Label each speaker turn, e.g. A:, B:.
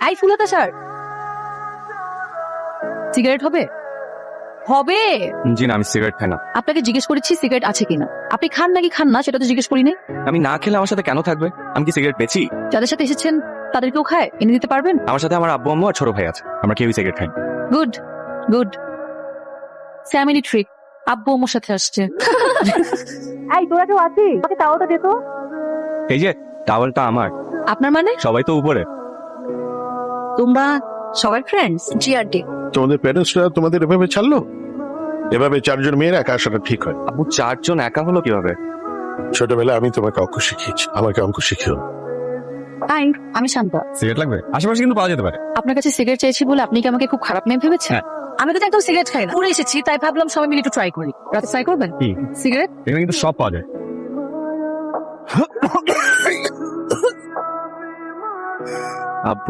A: I ফুলাতা sir, cigarette হবে? হবে।
B: জি না, আমি সিগারেট খাই না।
A: আপনাকে জিজ্ঞেস করেছি সিগারেট আছে কিনা। আপনি খান নাকি খান না সেটা তো জিজ্ঞেস করি নাই।
B: আমি না খেলে আমার সাথে কেন থাকবে? আমি কি সিগারেট বেচি?
A: যাদের সাথে এসেছেন তাদেরকেও খায়, এনে দিতে পারবেন?
B: আমার সাথে আমার আব্বু আম্মু আর ছোট ভাই আছে, আমরা কেউই সিগারেট খাই না।
A: Good good, family trip. আব্বু আম্মুর সাথে আসছে। এই তোরা কেউ আছিস? আমাকে টাওয়ালটা দে তো।
B: এই যে টাওয়ালটা আমার।
A: আপনার মানে?
B: সবাই তো উপরে।
A: তোমরা সবার ফ্রেন্ডস? জি আন্টি।
C: তোমাদের প্যারেন্টসরা তোমাদের এভাবে ছাড়লো? এভাবে চারজন মেয়ের একা আসাটা ঠিক হয়?
B: আব্বু চারজন একা হলো কিভাবে?
C: ছোটবেলায় আমি তোমাকে অঙ্ক শিখিয়েছি, আমাকে অঙ্ক শিখিও।
A: হাই, আমি শান্তা।
B: সিগারেট লাগবে? আশেপাশে কিন্তু পাওয়া যেতে পারে।
A: আপনার কাছে সিগারেট চাইছি বলে আপনি কি আমাকে খুব খারাপ মেয়ে ভেবেছেন?
B: হ্যাঁ।
A: আমি তো একদম সিগারেট খাই না, পুরো এসেছি তাই ভাবলাম সবাই মিলে একটু ট্রাই করি। রাতে ট্রাই করবেন
B: কি?
A: সিগারেট?
B: এখানে কিন্তু সব পাওয়া যায়। আব্বু